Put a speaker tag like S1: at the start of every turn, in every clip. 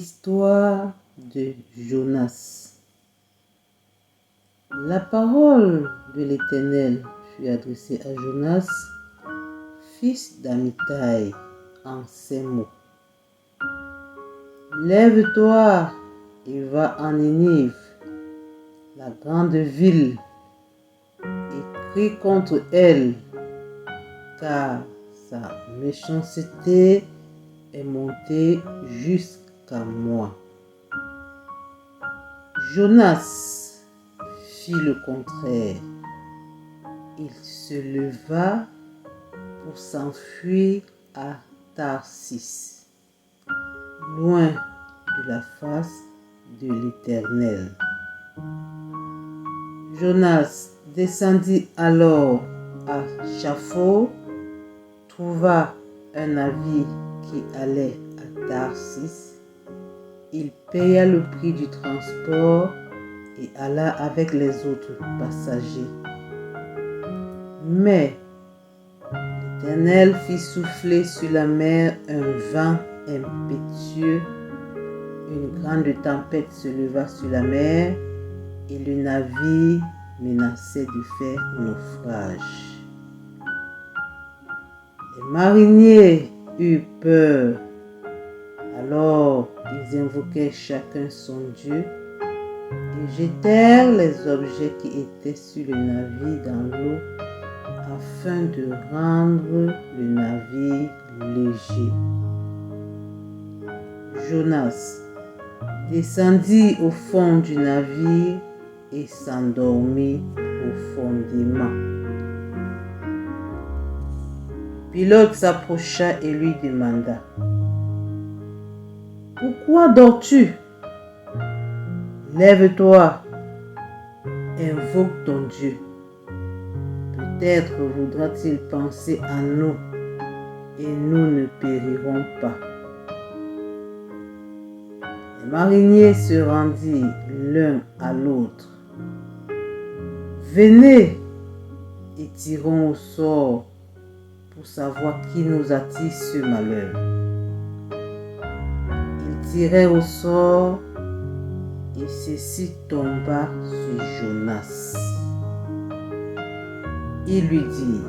S1: Histoire de Jonas. La parole de l'Éternel fut adressée à Jonas, fils d'Amittai, en ces mots. Lève-toi et va en Ninive, la grande ville, et crie contre elle, car sa méchanceté est montée jusqu'à moi. Jonas fit le contraire. Il se leva pour s'enfuir à Tarsis, loin de la face de l'Éternel. Jonas descendit alors à Chafo, trouva un navire qui allait à Tarsis. Il paya le prix du transport et alla avec les autres passagers. Mais l'Éternel fit souffler sur la mer un vent impétueux. Une grande tempête se leva sur la mer et le navire menaçait de faire naufrage. Les mariniers eurent peur. Alors ils invoquèrent chacun son Dieu et jetèrent les objets qui étaient sur le navire dans l'eau afin de rendre le navire léger. Jonas descendit au fond du navire et s'endormit profondément. Le pilote s'approcha et lui demanda: « Pourquoi dors-tu? Lève-toi, invoque ton Dieu. Peut-être voudra-t-il penser à nous et nous ne périrons pas. » Les mariniers se rendirent l'un à l'autre. « Venez et tirons au sort pour savoir qui nous attire ce malheur. » Ils tirèrent au sort et ceci tomba sur Jonas. Il lui dit: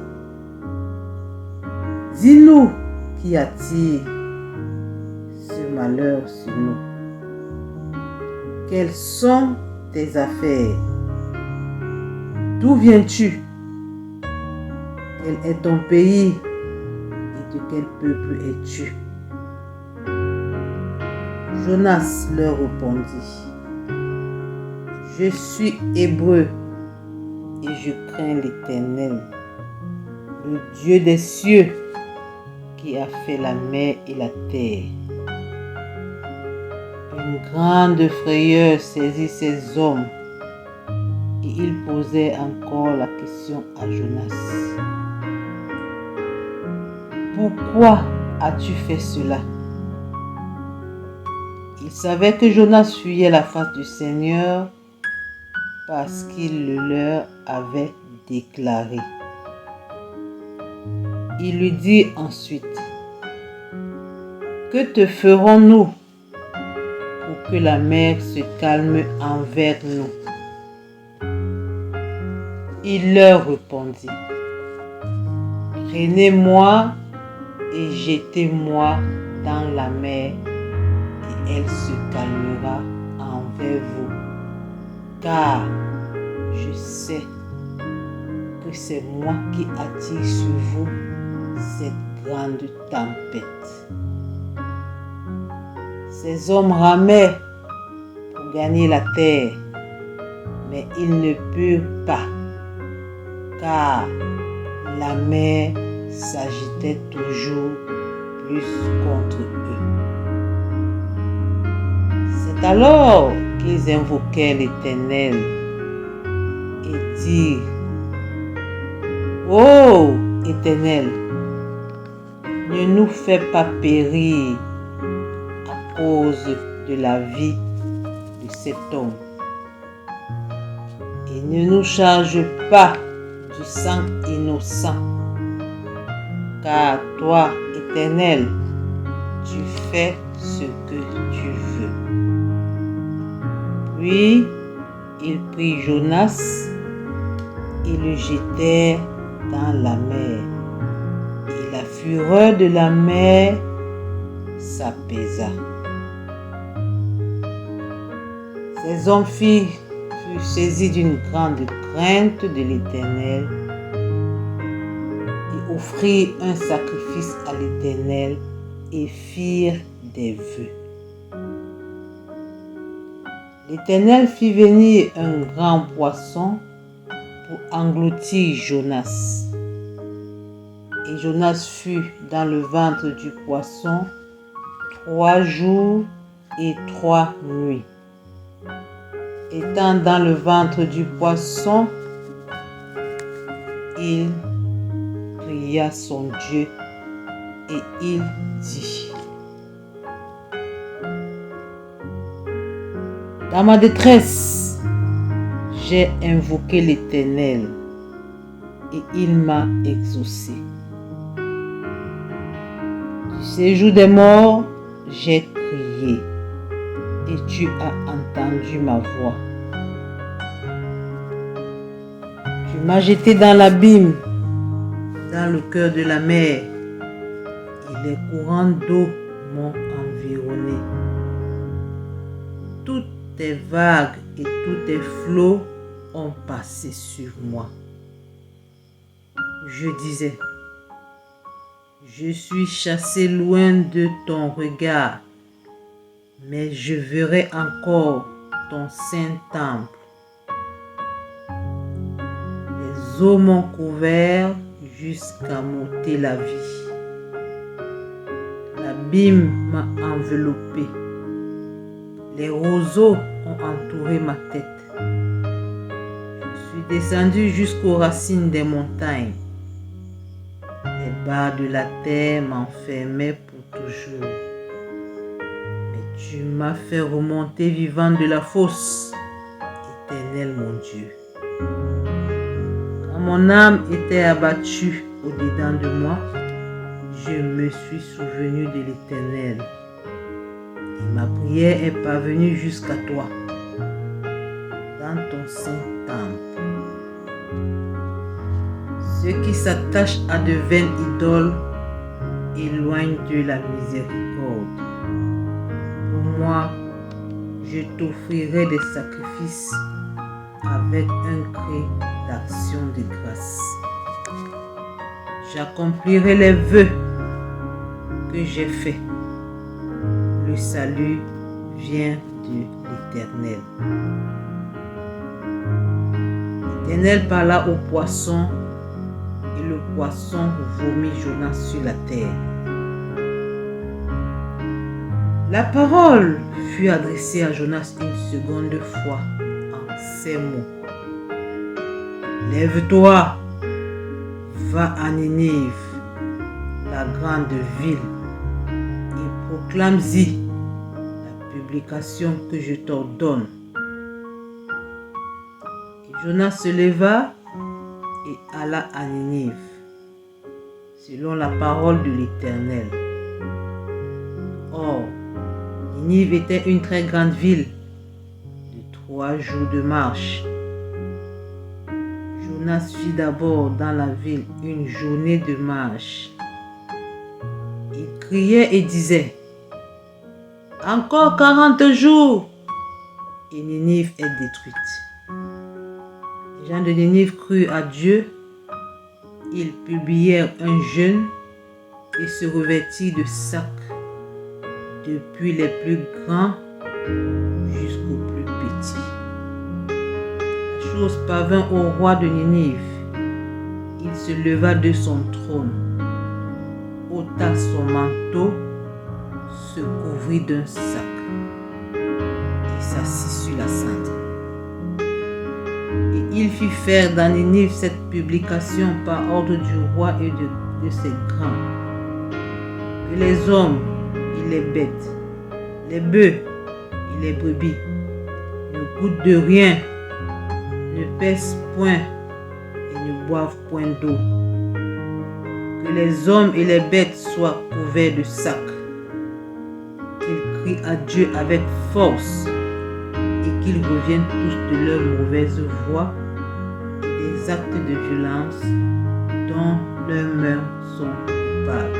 S1: « Dis-nous qui attire ce malheur sur nous. Quelles sont tes affaires? D'où viens-tu? Quel est ton pays et de quel peuple es-tu? » Jonas leur répondit: « Je suis hébreu et je crains l'Éternel, le Dieu des cieux qui a fait la mer et la terre. » Une grande frayeur saisit ces hommes et ils posèrent encore la question à Jonas: « Pourquoi as-tu fait cela? » Ils savaient que Jonas fuyait la face du Seigneur parce qu'il le leur avait déclaré. Il lui dit ensuite: « Que te ferons-nous pour que la mer se calme envers nous? » Il leur répondit: « Prenez-moi et jetez-moi dans la mer et elle se calmera envers vous, car je sais que c'est moi qui attire sur vous cette grande tempête. » Ces hommes ramaient pour gagner la terre, mais ils ne purent pas, car la mer s'agitait toujours plus contre eux. C'est alors qu'ils invoquèrent l'Éternel et dirent: « Ô Éternel, ne nous fais pas périr à cause de la vie de cet homme, et ne nous charge pas du sang innocent, car toi, Éternel, tu fais ce que tu veux. Puis, ils prirent Jonas et le jetèrent dans la mer. Et la fureur de la mer s'apaisa. Ces hommes furent saisis d'une grande crainte de l'Éternel et offrirent un sacrifice à l'Éternel et firent des vœux. L'Éternel fit venir un grand poisson pour engloutir Jonas. Et Jonas fut dans le ventre du poisson 3 jours et 3 nuits. Étant dans le ventre du poisson, il pria son Dieu et il dit: dans ma détresse, j'ai invoqué l'Éternel et il m'a exaucé. Du séjour des morts, j'ai crié et tu as entendu ma voix. Tu m'as jeté dans l'abîme, dans le cœur de la mer, et les courants d'eau m'ont environné. Toutes tes vagues et tous tes flots ont passé sur moi. Je disais: je suis chassé loin de ton regard, mais je verrai encore ton saint temple. Les eaux m'ont couvert jusqu'à m'ôter la vie. L'abîme m'a enveloppé. Les roseaux ont entouré ma tête. Je suis descendu jusqu'aux racines des montagnes. Les barres de la terre m'enfermaient pour toujours. Mais tu m'as fait remonter vivant de la fosse, Éternel mon Dieu. Quand mon âme était abattue au-dedans de moi, je me suis souvenu de l'Éternel. Et ma prière est parvenue jusqu'à toi, dans ton saint temple. Ceux qui s'attachent à de vaines idoles éloignent de la miséricorde. Pour moi, je t'offrirai des sacrifices avec un cri d'action de grâce. J'accomplirai les vœux que j'ai faits. Le salut vient de l'Éternel. L'Éternel parla au poisson et le poisson vomit Jonas sur la terre. La parole fut adressée à Jonas une seconde fois en ces mots: lève-toi, va à Ninive, la grande ville, et proclame-y la publication que je t'ordonne. Et Jonas se leva et alla à Ninive, selon la parole de l'Éternel. Or, Ninive était une très grande ville de 3 jours de marche. Jonas fit d'abord dans la ville une journée de marche. Il criait et disait: encore 40 jours et Ninive est détruite. Les gens de Ninive crurent à Dieu. Ils publièrent un jeûne et se revêtirent de sacs, depuis les plus grands jusqu'aux plus petits. La chose parvint au roi de Ninive. Il se leva de son trône, ôta son manteau, se couvrit d'un sac et s'assit sur la cendre. Et il fit faire dans Ninive cette publication par ordre du roi et de ses grands: que les hommes et les bêtes, les bœufs et les brebis ne goûtent de rien, ne pèsent point et ne boivent point d'eau. Que les hommes et les bêtes soient couverts de sacs, qu'ils crient à Dieu avec force et qu'ils reviennent tous de leur mauvaise voie et des actes de violence dont leurs mains sont coupables.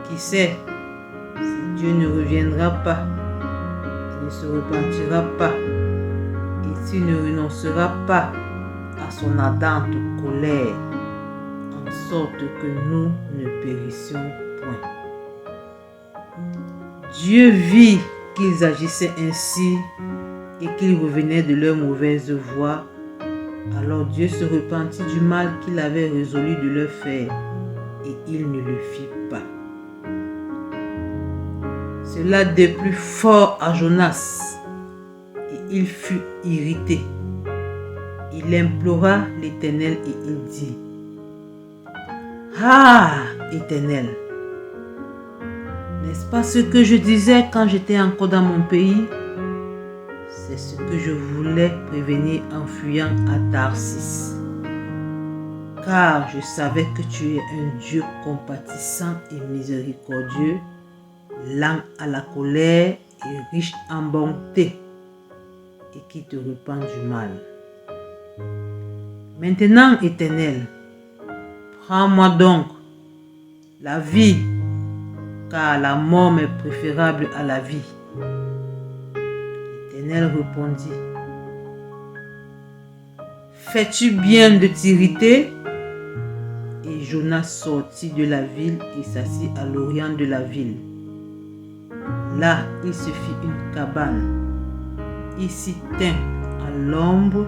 S1: Qui sait, si Dieu ne reviendra pas, il ne se repentira pas, et s'il ne renoncera pas à son ardente colère, en sorte que nous ne périssions point. Dieu vit qu'ils agissaient ainsi et qu'ils revenaient de leur mauvaise voie. Alors Dieu se repentit du mal qu'il avait résolu de leur faire et il ne le fit pas. Cela déplut fort à Jonas et il fut irrité. Il implora l'Éternel et il dit: Ah, Éternel, n'est-ce pas ce que je disais quand j'étais encore dans mon pays? C'est ce que je voulais prévenir en fuyant à Tarsis. Car je savais que tu es un Dieu compatissant et miséricordieux, lent à la colère et riche en bonté, et qui te repent du mal. Maintenant, Éternel, prends-moi donc la vie, car la mort m'est préférable à la vie. L'Éternel répondit: Fais-tu bien de t'irriter? Et Jonas sortit de la ville et s'assit à l'orient de la ville. Là, il se fit une cabane. Il s'y tint à l'ombre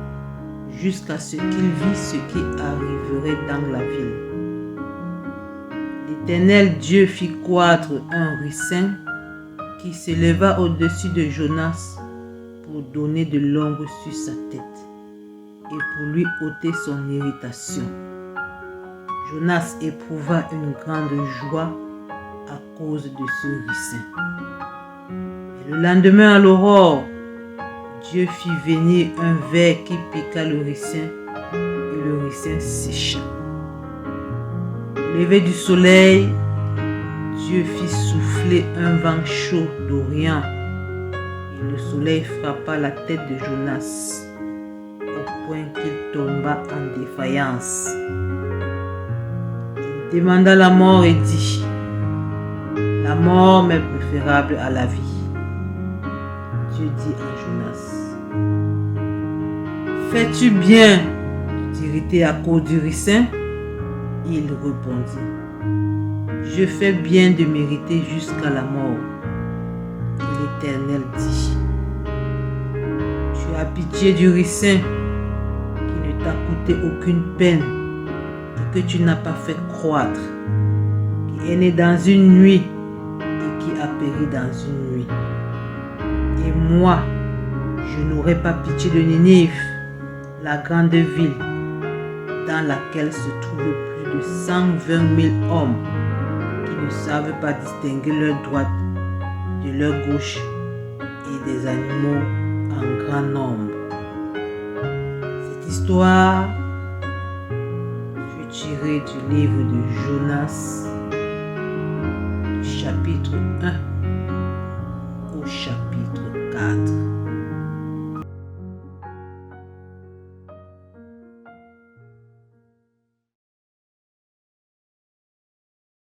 S1: jusqu'à ce qu'il vît ce qui arriverait dans la ville. L'Éternel Dieu fit croître un ricin qui s'éleva au-dessus de Jonas pour donner de l'ombre sur sa tête et pour lui ôter son irritation. Jonas éprouva une grande joie à cause de ce ricin. Et le lendemain à l'aurore, Dieu fit venir un ver qui piqua le ricin et le ricin sécha. Au lever du soleil, Dieu fit souffler un vent chaud d'Orient et le soleil frappa la tête de Jonas au point qu'il tomba en défaillance. Il demanda la mort et dit: La mort m'est préférable à la vie. Dieu dit à Jonas: Fais-tu bien de t'irriter à cause du ricin? Il répondit: Je fais bien de mériter jusqu'à la mort. Et l'Éternel dit: Tu as pitié du ricin qui ne t'a coûté aucune peine et que tu n'as pas fait croître, qui est né dans une nuit et qui a péri dans une nuit. Et moi, je n'aurai pas pitié de Ninive, la grande ville dans laquelle se trouvent plus de 120 000 hommes qui ne savent pas distinguer leur droite de leur gauche et des animaux en grand nombre. Cette histoire fut tirée du livre de Jonas, chapitre 1 au chapitre 4.